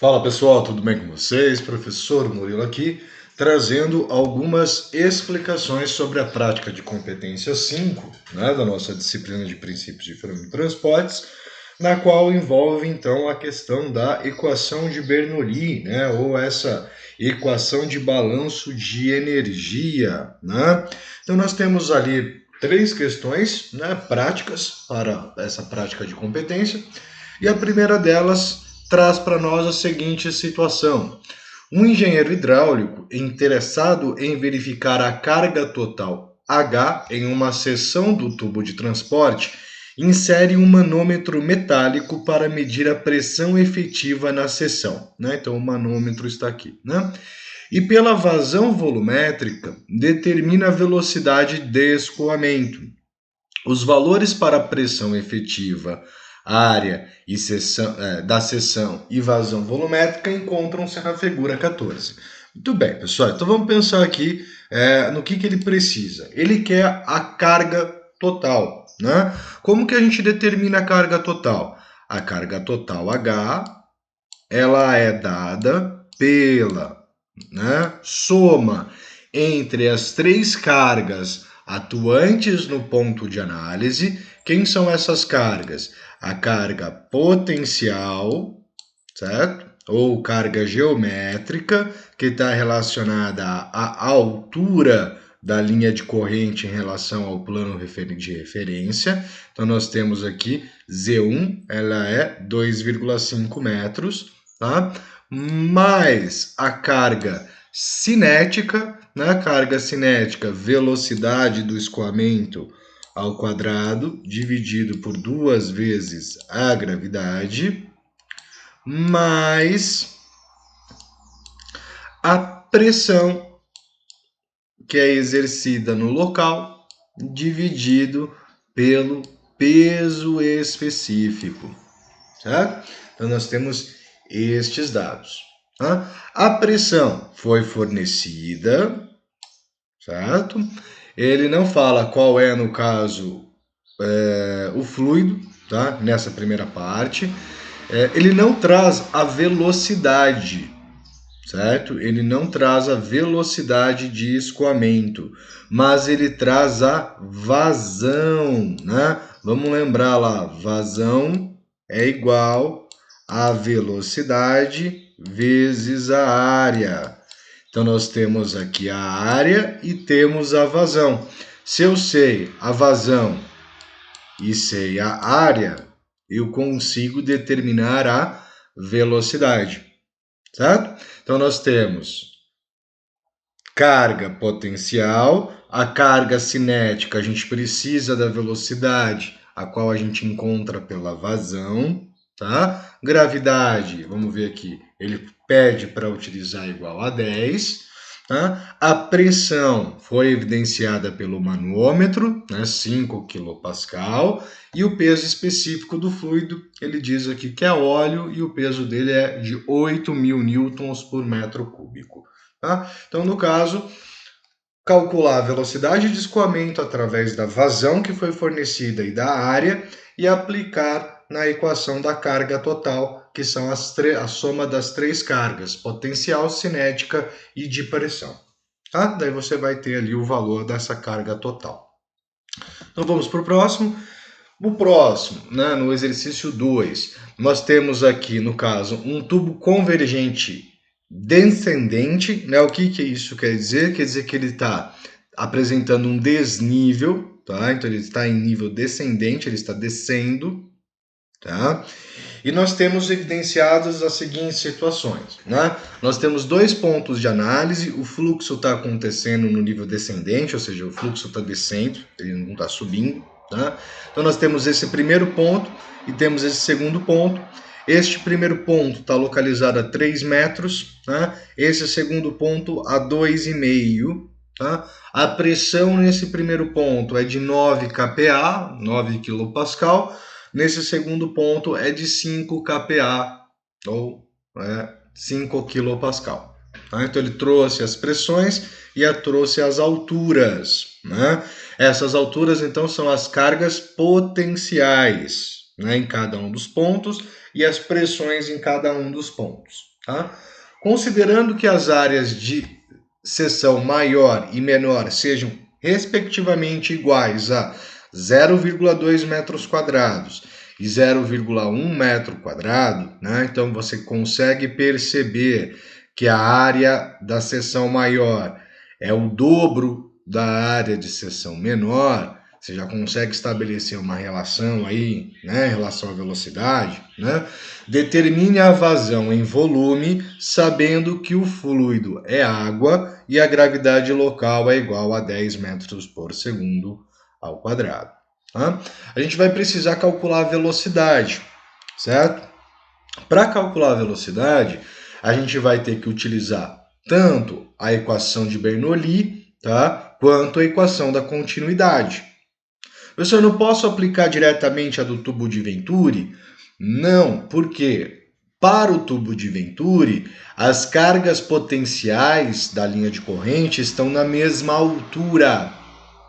Fala pessoal, tudo bem com vocês? Professor Murilo aqui, trazendo algumas explicações sobre a prática de competência 5, da nossa disciplina de princípios de transportes, na qual envolve então a questão da equação de Bernoulli, ou essa equação de balanço de energia. Então nós temos ali três questões práticas para essa prática de competência, e a primeira delas traz para nós a seguinte situação: um engenheiro hidráulico interessado em verificar a carga total H em uma seção do tubo de transporte insere um manômetro metálico para medir a pressão efetiva na seção. Então o manômetro está aqui. E pela vazão volumétrica determina a velocidade de escoamento. Os valores para a pressão efetiva, área e da seção e vazão volumétrica encontram-se na figura 14. Muito bem, pessoal. Então vamos pensar aqui no que ele precisa. Ele quer a carga total. Como que a gente determina a carga total? A carga total H, ela é dada pela soma entre as três cargas atuantes no ponto de análise. Quem são essas cargas? A carga potencial, certo? Ou carga geométrica, que está relacionada à altura da linha de corrente em relação ao plano de referência. Então nós temos aqui Z1, ela é 2,5 metros, tá? Mais a carga cinética, carga cinética, velocidade do escoamento ao quadrado, dividido por 2 vezes a gravidade, mais a pressão que é exercida no local, dividido pelo peso específico, certo? Então nós temos estes dados. A pressão foi fornecida, certo? Ele não fala qual é, no caso, o fluido, tá? Nessa primeira parte. Ele não traz a velocidade, certo? Ele não traz a velocidade de escoamento, mas ele traz a vazão, Vamos lembrar lá, vazão é igual a velocidade vezes a área. Então nós temos aqui a área e temos a vazão. Se eu sei a vazão e sei a área, eu consigo determinar a velocidade, certo? Então nós temos carga potencial, a carga cinética, a gente precisa da velocidade, a qual a gente encontra pela vazão, tá? Gravidade, vamos ver aqui, ele pede para utilizar igual a 10, tá? A pressão foi evidenciada pelo manômetro, 5 kPa, e o peso específico do fluido, ele diz aqui que é óleo e o peso dele é de 8.000 newtons por metro cúbico. Tá? Então, no caso, calcular a velocidade de escoamento através da vazão que foi fornecida e da área e aplicar na equação da carga total, que são a soma das três cargas, potencial, cinética e de pressão. Tá? Daí você vai ter ali o valor dessa carga total. Então vamos para o próximo. O próximo, no exercício 2, nós temos aqui, no caso, um tubo convergente descendente. O que isso quer dizer? Quer dizer que ele está apresentando um desnível, tá? Então ele está em nível descendente, ele está descendo, tá? E nós temos evidenciadas as seguintes situações, Nós temos dois pontos de análise, o fluxo está acontecendo no nível descendente, ou seja, o fluxo está descendo, ele não está subindo, tá? Então nós temos esse primeiro ponto e temos esse segundo ponto. Este primeiro ponto está localizado a 3 metros, esse segundo ponto a 2,5. Tá? A pressão nesse primeiro ponto é de 9 kPa, 9 kPa. Nesse segundo ponto é de 5 kPa, ou 5 kPa. Tá? Então ele trouxe as pressões e trouxe as alturas. Essas alturas, então, são as cargas potenciais em cada um dos pontos, e as pressões em cada um dos pontos. Tá? Considerando que as áreas de seção maior e menor sejam respectivamente iguais a 0,2 metros quadrados e 0,1 metro quadrado, né? Então você consegue perceber que a área da seção maior é o dobro da área de seção menor. Você já consegue estabelecer uma relação aí, né, em relação à velocidade, né? Determine a vazão em volume, sabendo que o fluido é água e a gravidade local é igual a 10 metros por segundo ao quadrado. Tá? A gente vai precisar calcular a velocidade, certo? Para calcular a velocidade, a gente vai ter que utilizar tanto a equação de Bernoulli, tá, quanto a equação da continuidade. Professor, eu não posso aplicar diretamente a do tubo de Venturi? Não, porque para o tubo de Venturi, as cargas potenciais da linha de corrente estão na mesma altura,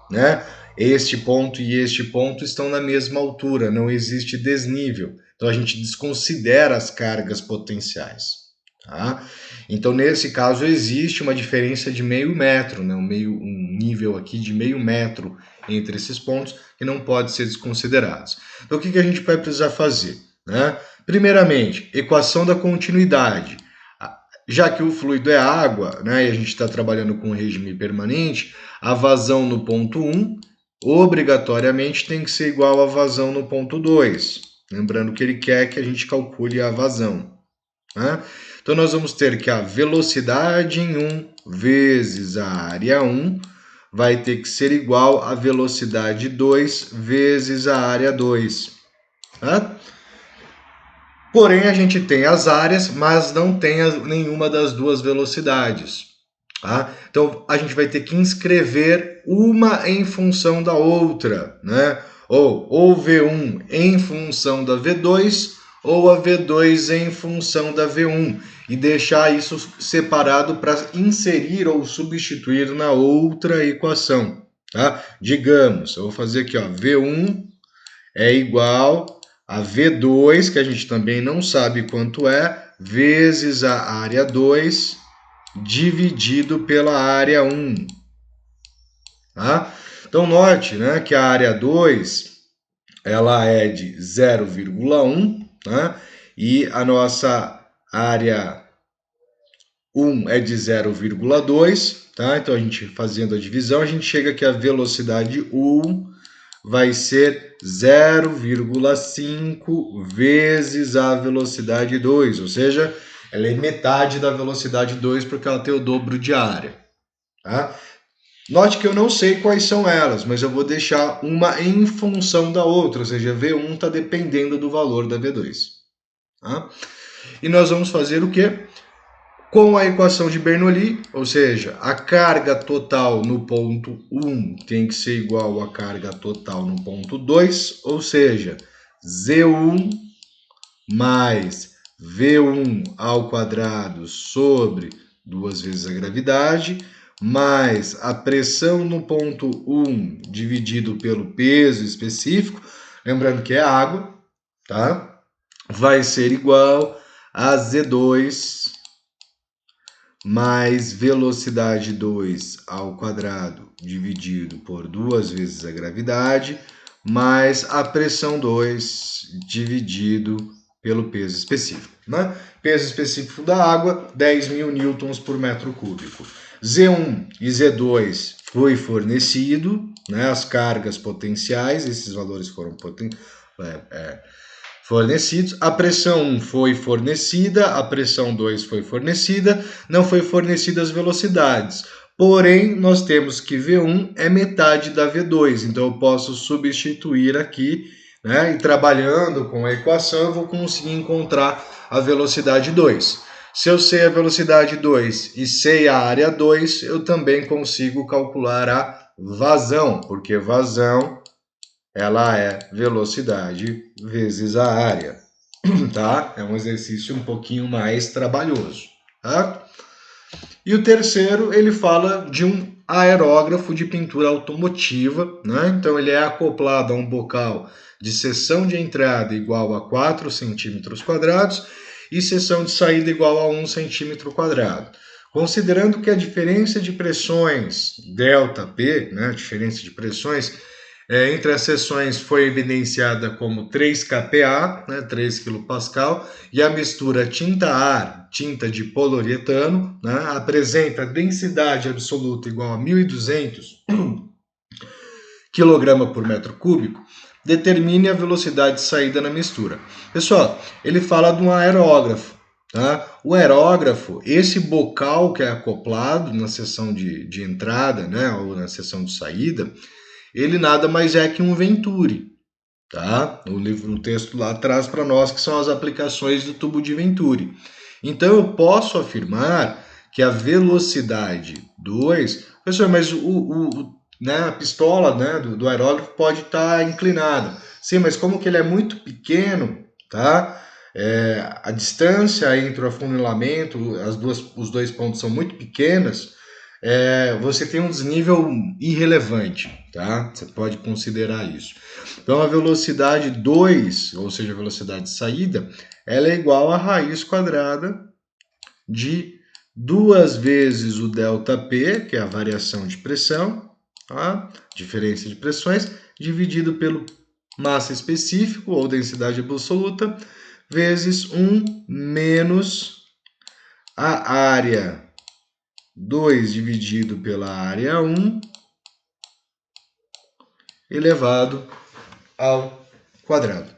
né? Este ponto e este ponto estão na mesma altura, não existe desnível. Então a gente desconsidera as cargas potenciais. Tá? Então, nesse caso, existe uma diferença de meio metro, né? um nível aqui de meio metro entre esses pontos que não pode ser desconsiderados. Então, o que a gente vai precisar fazer? Né? Primeiramente, equação da continuidade. Já que o fluido é água, né, e a gente está trabalhando com regime permanente, a vazão no ponto 1 obrigatoriamente tem que ser igual à vazão no ponto 2. Lembrando que ele quer que a gente calcule a vazão. Né? Então, nós vamos ter que a velocidade em 1 vezes a área 1 vai ter que ser igual à velocidade 2 vezes a área 2. Tá? Porém, a gente tem as áreas, mas não tem nenhuma das duas velocidades. Tá? Então, a gente vai ter que inscrever uma em função da outra, né? Ou V1 em função da V2, ou a V2 em função da V1, e deixar isso separado para inserir ou substituir na outra equação. Tá? Digamos, eu vou fazer aqui, ó, V1 é igual a V2, que a gente também não sabe quanto é, vezes a área 2, dividido pela área 1. Tá? Então, note, né, que a área 2 ela é de 0,1, né, e a nossa área 1 é de 0,2. Tá? Então, a gente fazendo a divisão, a gente chega que a velocidade 1 vai ser 0,5 vezes a velocidade 2, ou seja, ela é metade da velocidade 2 porque ela tem o dobro de área. Tá? Note que eu não sei quais são elas, mas eu vou deixar uma em função da outra, ou seja, V1 está dependendo do valor da V2. Tá? E nós vamos fazer o quê? Com a equação de Bernoulli, ou seja, a carga total no ponto 1 tem que ser igual à carga total no ponto 2, ou seja, Z1 mais V1 ao quadrado sobre 2 vezes a gravidade, mais a pressão no ponto 1 dividido pelo peso específico, lembrando que é água, tá? Vai ser igual a Z2 mais velocidade 2 ao quadrado dividido por 2 vezes a gravidade, mais a pressão 2 dividido pelo peso específico. Né? Peso específico da água, 10.000 newtons por metro cúbico. Z1 e Z2 foi fornecido, né? As cargas potenciais, esses valores foram fornecidos. A pressão 1 foi fornecida, a pressão 2 foi fornecida, não foi fornecida as velocidades. Porém, nós temos que V1 é metade da V2, então eu posso substituir aqui, né? E trabalhando com a equação, eu vou conseguir encontrar a velocidade 2. Se eu sei a velocidade 2 e sei a área 2, eu também consigo calcular a vazão, porque vazão ela é velocidade vezes a área, tá? É um exercício um pouquinho mais trabalhoso, tá? E o terceiro, ele fala de um aerógrafo de pintura automotiva, né? Então ele é acoplado a um bocal de seção de entrada igual a 4 centímetros quadrados e seção de saída igual a 1 centímetro quadrado. Considerando que a diferença de pressões, ΔP, né, diferença de pressões, entre as seções foi evidenciada como 3 kPa, né, 3 kPa, e a mistura tinta-ar, tinta de poliuretano, né, apresenta densidade absoluta igual a 1.200 kg por metro cúbico, determine a velocidade de saída na mistura. Pessoal, ele fala de um aerógrafo. Tá? O aerógrafo, esse bocal que é acoplado na seção de entrada, né, ou na seção de saída, ele nada mais é que um Venturi. Tá? O texto lá traz para nós que são as aplicações do tubo de Venturi. Então eu posso afirmar que a velocidade 2... Professor, mas né, a pistola, né, do aerógrafo pode estar inclinada. Sim, mas como que ele é muito pequeno, tá? A distância entre o afunilamento, os dois pontos são muito pequenas, você tem um desnível irrelevante, tá? Você pode considerar isso. Então a velocidade 2, ou seja, a velocidade de saída, ela é igual a raiz quadrada de 2 vezes o ΔP, que é a variação de pressão, tá? Diferença de pressões, dividido pelo massa específico ou densidade absoluta, vezes 1 menos a área 2 dividido pela área 1 elevado ao quadrado.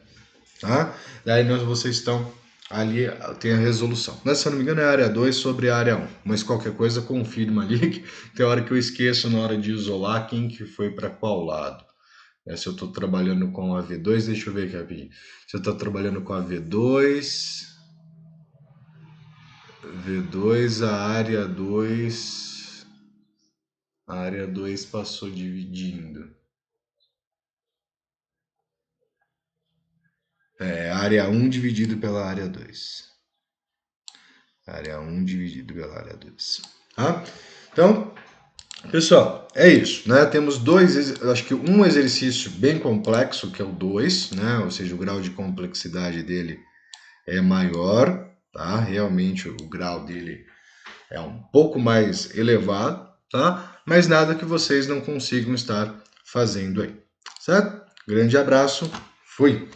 Tá? Daí vocês estão ali, tem a resolução. Mas, se eu não me engano, é a área 2 sobre a área 1. Mas qualquer coisa, confirma ali, que tem hora que eu esqueço na hora de isolar quem que foi para qual lado. Se eu estou trabalhando com a V2, deixa eu ver aqui rapidinho. Se eu estou trabalhando com a V2, a área 2, passou dividindo. Área 1 dividido pela área 2. Área 1 dividido pela área 2. Tá? Então, pessoal, é isso, né? Temos acho que um exercício bem complexo, que é o 2, né? Ou seja, o grau de complexidade dele é maior, tá? Realmente o grau dele é um pouco mais elevado, tá? Mas nada que vocês não consigam estar fazendo aí, certo? Grande abraço, fui!